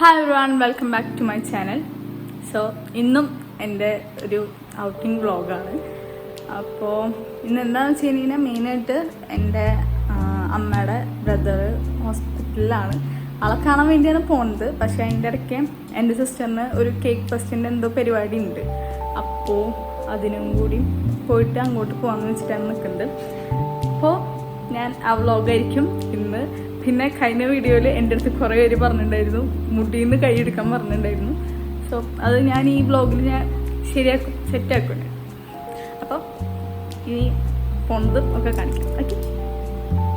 Hi everyone, welcome back to my channel. So ഇന്നും എൻ്റെ ഒരു ഔട്ടിംഗ് വ്ളോഗാണ്. അപ്പോൾ ഇന്ന് എന്താണെന്ന് വെച്ച് കഴിഞ്ഞാൽ മെയിനായിട്ട് എൻ്റെ അമ്മയുടെ ബ്രദർ ഹോസ്പിറ്റലിലാണ്. ആളെ കാണാൻ വേണ്ടിയാണ് പോകുന്നത്. പക്ഷേ അതിൻ്റെ ഇടയ്ക്ക് എൻ്റെ സിസ്റ്ററിന് ഒരു കേക്ക് ഫെസ്റ്റിൻ്റെ എന്തോ പരിപാടി ഉണ്ട്. അപ്പോൾ അതിനും കൂടി പോയിട്ട് അങ്ങോട്ട് പോകാമെന്ന് വെച്ചിട്ടാണ് നിൽക്കുന്നത്. അപ്പോൾ ഞാൻ ആ വ്ളോഗായിരിക്കും ഇന്ന്. പിന്നെ കഴിഞ്ഞ വീഡിയോയിൽ എൻ്റെ അടുത്ത് കുറേ പേര് പറഞ്ഞിട്ടുണ്ടായിരുന്നു മുടിയിൽ നിന്ന് കൈയെടുക്കാൻ പറഞ്ഞിട്ടുണ്ടായിരുന്നു. സോ അത് ഞാൻ ഈ വ്ളോഗിൽ ഞാൻ ശരിയാക്കും, സെറ്റാക്കും. അപ്പോൾ ഇനി പോണതും ഒക്കെ കാണിക്കാം. ഓക്കെ.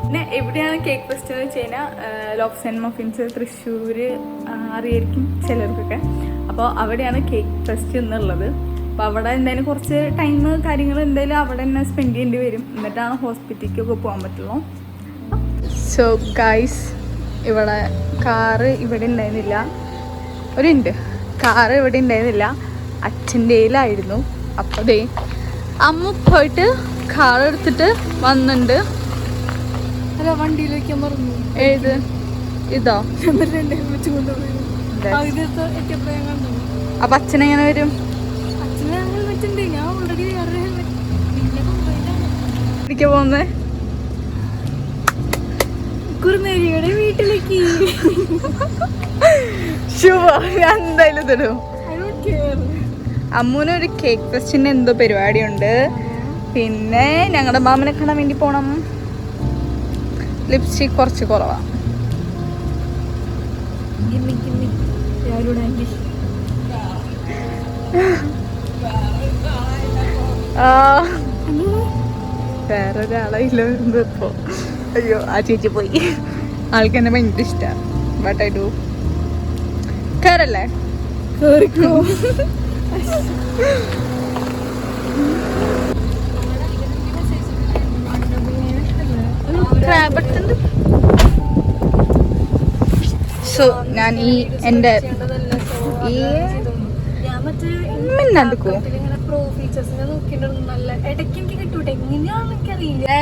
പിന്നെ എവിടെയാണ് കേക്ക് ഫെസ്റ്റ് എന്ന് വെച്ച് കഴിഞ്ഞാൽ ലോഫ്സ് ആൻഡ് മഫിൻസ് തൃശ്ശൂർ അറിയായിരിക്കും ചിലർക്കൊക്കെ. അപ്പോൾ അവിടെയാണ് കേക്ക് ഫെസ്റ്റ് എന്നുള്ളത്. അപ്പോൾ അവിടെ എന്തായാലും കുറച്ച് ടൈം കാര്യങ്ങൾ എന്തായാലും അവിടെ തന്നെ സ്പെൻഡ് ചെയ്യേണ്ടി വരും. എന്നിട്ടാണ് ഹോസ്പിറ്റലിലേക്കൊക്കെ പോകാൻ പറ്റുള്ളൂ. സോ ഗൈസ്, ഇവിടെ കാറ് ഇവിടെ ഉണ്ടായിരുന്നില്ല. കാറ് ഇവിടെ ഉണ്ടായിരുന്നില്ല, അച്ഛൻ്റെയിലായിരുന്നു. അപ്പോൾ ദേ അമ്മ പോയിട്ട് കാർ എടുത്തിട്ട് വന്നിട്ടുണ്ട്. അല്ല, വണ്ടിയിൽ വെക്കാൻ പറഞ്ഞു. ഏത് ഇതോ? അപ്പൊ അച്ഛനെങ്ങനെ വരും? അച്ഛനെ ഹെൽമെറ്റ് ഉണ്ട്. ഞാൻ ഓൾറെഡി വേറെ ഹെൽമെറ്റ് പോകുന്നത് കുറുനേരിയുടെ വീട്ടിലേക്ക്. ഞാൻ എന്തായാലും തരും. അമ്മൂനൊരു കേക്ക് ഫെസ്റ്റിന്റെ എന്തോ പരിപാടിയുണ്ട്. പിന്നെ ഞങ്ങളുടെ മാമനെ കാണാൻ വേണ്ടി പോണം. ലിപ്സ്റ്റിക് കുറച്ച് കുറവാ. വേറൊരാളായില്ല ഇപ്പോ. അയ്യോ, ആ ചേച്ചി പോയി. ആൾക്ക് എന്നെ ഭയങ്കര ഇഷ്ടമാണ്. But I do. കയറല്ലേ? കേറിക്കോ. സോ ഞാൻ ഈ എൻ്റെ ഈ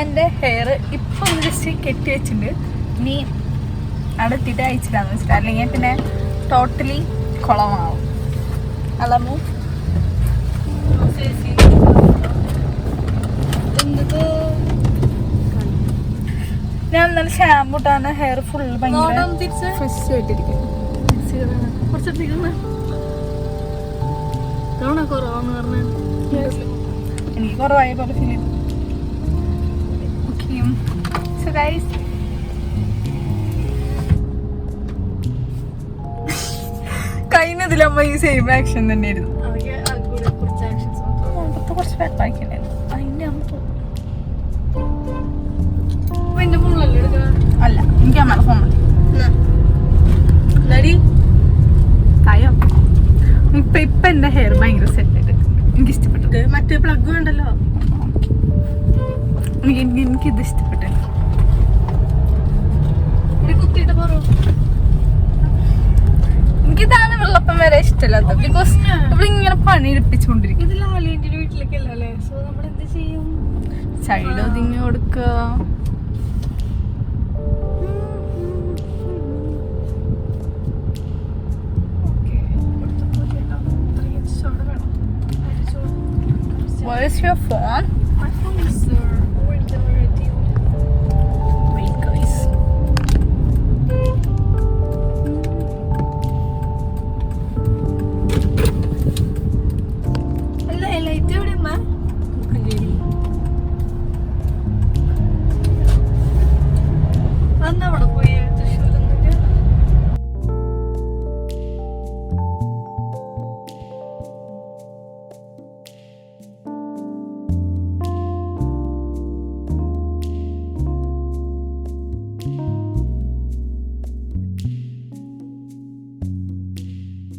എൻ്റെ ഹെയർ ഇപ്പൊ ഒന്ന് ജസ്റ്റ് കെട്ടി വെച്ചിട്ടുണ്ട്. ഇനി അവിടെ എത്തിയിട്ട് അയച്ചിട്ടാന്ന് വെച്ചിട്ട്, അല്ലെങ്കിൽ പിന്നെ ടോട്ടലി കുളമാവും. അളമു ഞാൻ എന്നാലും ഷാമ്പു ഇട്ടാണ് ഹെയർ ഫുൾ ഭയങ്കര ഫ്രഷ് ആയിട്ടിരിക്കും. എനിക്ക് കുറവായ പോലെ ഫീൽ ചെയ്തു. So guys, കഴിഞ്ഞതിലമ്മ ഈ സെയിം ആക്ഷൻ തന്നെയായിരുന്നു. കുറച്ച് വെള്ളമാക്കിണ്ടായിരുന്നു. അല്ല, എനിക്ക് അമ്മയുടെ ഫോൺ മതി. തായോ ഇപ്പൊ എന്റെ ഹെയർ ഭയങ്കര സെറ്റ് ആയിട്ട് എനിക്ക് ഇഷ്ടപ്പെട്ടു. മറ്റേ പ്ലഗ് ഉണ്ടല്ലോ, എനിക്കിത് ഇഷ്ടപ്പെട്ടു. എനിക്കിതാണ് വെള്ളപ്പം വരെ ഇഷ്ടമല്ലാത്ത. ബിക്കോസ് ഇവിടെ ഇങ്ങനെ പണി എടുപ്പിച്ചുകൊണ്ടിരിക്കും. ഇത് ലാലിന്റെ വീട്ടിലേക്കല്ലേ. സോ നമ്മൾ എന്ത് ചെയ്യും? സൈഡ് ഒതുങ്ങി കൊടുക്കുക. Where is your phone? My phone is over there. Wait guys. അല്ല, ലൈറ്റ് എവിടെ അമ്മ? അന്ന് അവിടെ പോയി തൃശ്ശൂർ.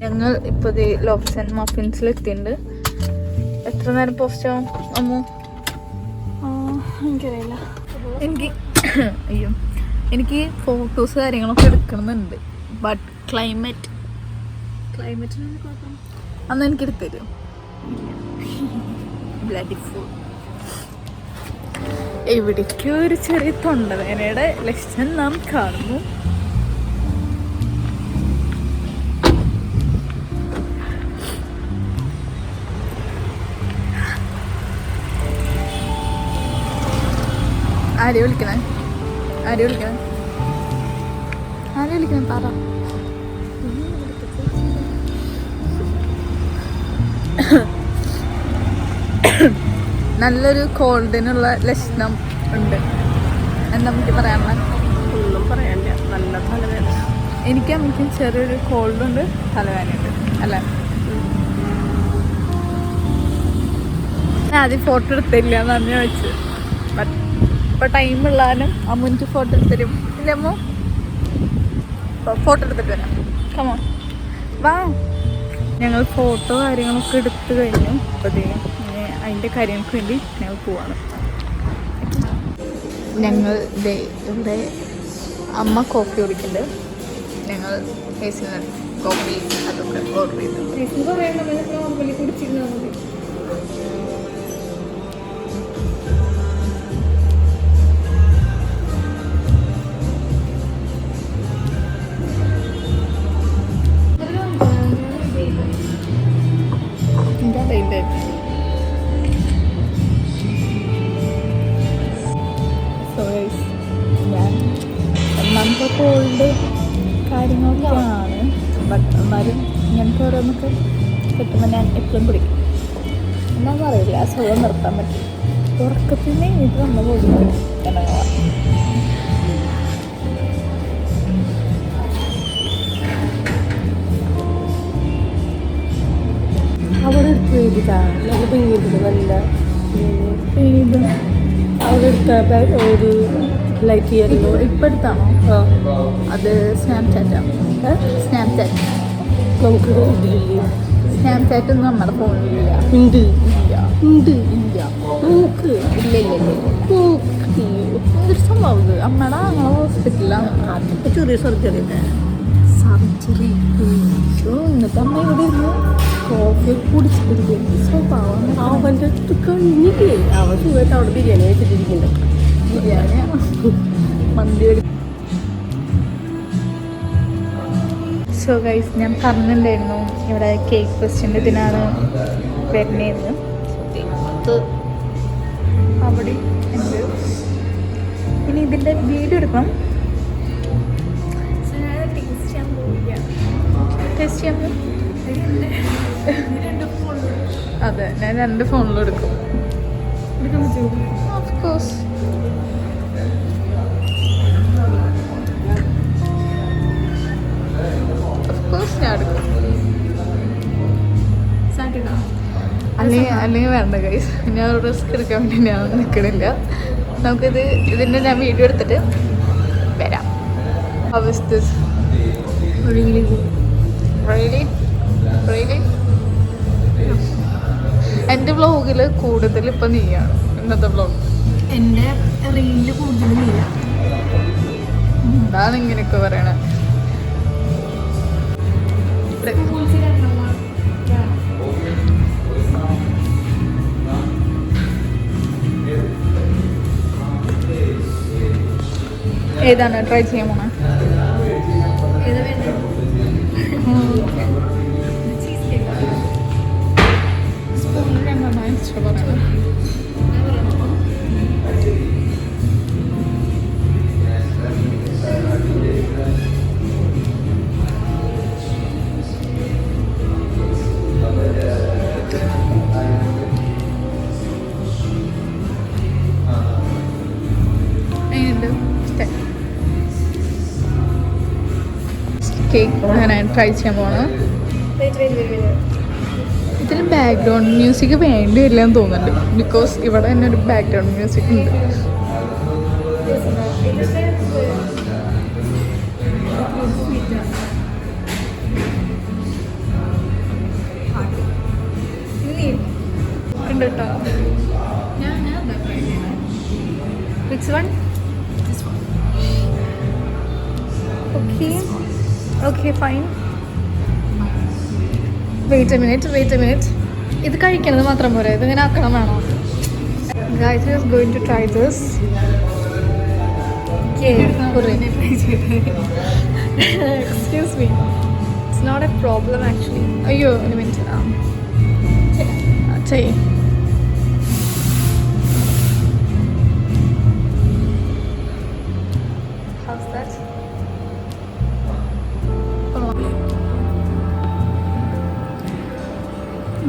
ഞങ്ങൾ ഇപ്പോൾ ലോഫ്സ് ആൻഡ് മഫിൻസിൽ എത്തിയിട്ടുണ്ട്. എത്ര നേരം പോസ്റ്റ് ആവും അമ്മു? എനിക്കറിയില്ല. എനിക്ക് ഫോട്ടോസ് കാര്യങ്ങളൊക്കെ എടുക്കണമെന്നുണ്ട്. ബട്ട് ക്ലൈമറ്റ് അന്ന് എനിക്ക് എടുത്തരും. Bloody full. എവിടേക്കോ ഒരു ചെറിയ തൊണ്ടവേനയുടെ ലക്ഷണം നാം കാണുന്നു. ആരെയാ വിളിക്കണേ? ആരെയാ വിളിക്കണേ? ആരെയാ വിളിക്കണേ? പറ. നല്ലൊരു കോൾഡിനുള്ള ലക്ഷണം ഉണ്ട്. എന്താ നമുക്ക് പറയാനുള്ള? ഒന്നും പറയാനില്ല, നല്ല തലവേദന. എനിക്കും ചെറിയൊരു കോൾഡുണ്ട്, തലവേദനയുണ്ട് അല്ലേ? ഞാൻ ആദ്യം ഫോട്ടോ എടുത്തില്ല എന്നാണ് ഞാൻ വെച്ചത്. ഇപ്പം ടൈമുള്ളാനും അമ്മൂനിക്ക് ഫോട്ടോ എടുത്തരും ഇല്ല അമ്മോ? ഫോട്ടോ എടുത്തിട്ട് വരാം. കമോ വാ. ഞങ്ങൾ ഫോട്ടോ കാര്യങ്ങളൊക്കെ എടുത്തു കഴിഞ്ഞു. അപ്പോഴത്തേക്കും അതിൻ്റെ കാര്യങ്ങൾക്ക് വേണ്ടി ഞങ്ങൾ പോവാണ്. ഞങ്ങൾ ഇവിടെ അമ്മ കോഫി കുടിക്കുന്നുണ്ട്. ഞങ്ങൾ കോഫി അതൊക്കെ ഓർഡർ ചെയ്തു. കുടിച്ചിരുന്നാൽ മതി. ഒന്നാമത്തെ കോൾഡ് കാര്യങ്ങളൊക്കെയാണ്. ബട്ട് എന്നാലും ഇങ്ങനത്തെ ഓരോന്നൊക്കെ കിട്ടുമ്പോൾ ഞാൻ എപ്പോഴും കുടിക്കും. എന്നാന്ന് അറിയില്ല, ആ സുഖം നിർത്താൻ പറ്റും. ഉറക്കത്തിന് ഇത് നമ്മൾ കൊടുക്കും എന്നതാണ്. അവിടെ എടുത്ത് കഴിഞ്ഞിട്ടാ നല്ല പെയ്യുന്നുണ്ട്. നല്ല പെയ്യുന്നു. അവിടെ എടുത്ത ഒരു ലൈറ്റ് ചെയ്യാറുണ്ടോ? ഇപ്പം എടുത്താണോ? അത് സ്നാപ്ചാറ്റാണ്. സ്നാപ്ചാറ്റ് നമുക്ക് ഇതിലില്ല. സ്നാപ്ചാറ്റ് ഒന്നും നമ്മുടെ ഫോണിലില്ല. ഉണ്ട് ഇല്ല ഉണ്ട് ഇല്ല നോക്ക്. ഇല്ല ഇല്ല ഇല്ല എന്തൊരു സംഭവം ഇത്. അമ്മയുടെ ഞങ്ങളെ ഹോസ്പിറ്റലിലാണ്. അതിപ്പോൾ ചെറിയ സർജറി അല്ലേ? സർജറി. എന്നിട്ട് അമ്മ ഇവിടെ ഇരുന്ന് കോഫി കുടിച്ചിട്ട് സ്വഭാവം. അവൻ്റെ അടുത്ത് കഴിഞ്ഞില്ലേ അവൻ സുഖമായിട്ട് അവിടെ ബിരിയാണി വെച്ചിട്ടിരിക്കുന്നുണ്ട്. ബിരിയാണി മന്തി. സോ ഗൈസ്, ഞാൻ പറഞ്ഞിട്ടുണ്ടായിരുന്നു ഇവിടെ കേക്ക് ഫെസ്റ്റിൻ്റെ ഇതിനാണ് വരുന്നതെന്ന്. അവിടെ ഉണ്ട്. ഇനി ഇതിൻ്റെ വീഡിയോ എടുക്കണം. ടേസ്റ്റ് ചെയ്യാൻ അതെ, ഞാൻ 2 ഫോണിലും എടുക്കും. Of course. ഞാൻ എടുക്കും. അല്ലെങ്കിൽ വേണ്ട ഗൈസ്, ഞാൻ റിസ്ക് എടുക്കാൻ വേണ്ടി ഞാൻ നിൽക്കണില്ല. ഇതിൻ്റെ ഞാൻ വീഡിയോ എടുത്തിട്ട് വരാം. How is this? Really good. Really? Really? എൻ്റെ വ്ളോഗിൽ കൂടുതൽ ഇപ്പം നീയാണ്. ഇന്നത്തെ വ്ളോഗ് എൻ്റെ റീലിൽ കൂടുതലും ഇല്ല. എന്താണ് ഇങ്ങനെയൊക്കെ പറയണേ? ഏതാണ് ട്രൈ ചെയ്യാൻ പോണേ? ഇഷ്ടപ്പെടുന്നത് കേക്ക് അങ്ങനെ ട്രൈ ചെയ്യാൻ പോകണം. ഇതിൽ ബാക്ക്ഗ്രൗണ്ട് മ്യൂസിക് വേണ്ടി വരില്ല എന്ന് തോന്നുന്നുണ്ട്. ബിക്കോസ് ഇവിടെ തന്നെ ഒരു ബാക്ക്ഗ്രൗണ്ട് മ്യൂസിക് ഉണ്ട്. ഉണ്ട് കേട്ടോ. Which one? This one. Okay, fine. Wait a minute. ഇത് കഴിക്കണത് മാത്രം പോരെ, ഇതിങ്ങനെ ആക്കണം വേണോ? Guys, we are going to try this. Excuse me. It's not a problem actually. അയ്യോ ഒരു മിനിറ്റ്. ചെയ്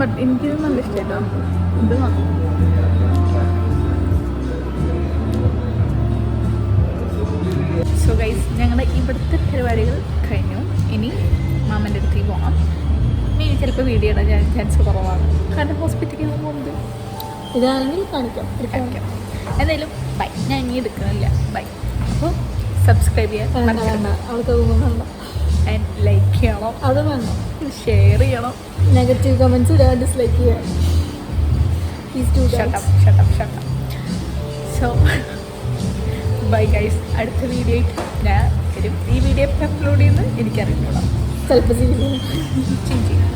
ബട്ട് എനിക്കിത് നല്ല ഇഷ്ടമായിട്ടോ. ഇത് സോ ഗൈസ്, ഞങ്ങളുടെ ഇവിടുത്തെ പരിപാടികൾ കഴിഞ്ഞു. ഇനി മാമൻ്റെ അടുത്തേക്ക് പോകാം. ഇനി ചിലപ്പോൾ വീഡിയോ ഇടാൻ ചാൻസ് കുറവാണ്, കാരണം ഹോസ്പിറ്റലിൽ പോകുന്നത്. ഇതാണെങ്കിൽ കാണിക്കാം. എന്തായാലും ബൈ. ഞാൻ ഇനി എടുക്കുന്നില്ല. ബൈ. അപ്പോൾ സബ്സ്ക്രൈബ് ചെയ്യാൻ അവൾക്ക് വേണ്ട, ആൻഡ് ലൈക്ക് ചെയ്യണം, അത് വേണ്ട, ഷെയർ ചെയ്യണം, നെഗറ്റീവ് കമൻസ് ഇടാൻ, ഡിസ്ലൈക്ക് ചെയ്യാം. Please do shut up. So bye guys. അടുത്ത വീഡിയോ ഞാൻ വരും. ഈ വീഡിയോ എപ്പോൾ അപ്ലോഡ് ചെയ്യുന്നത് എനിക്കറിയില്ല. ചിലപ്പോൾ ചെയ്യും.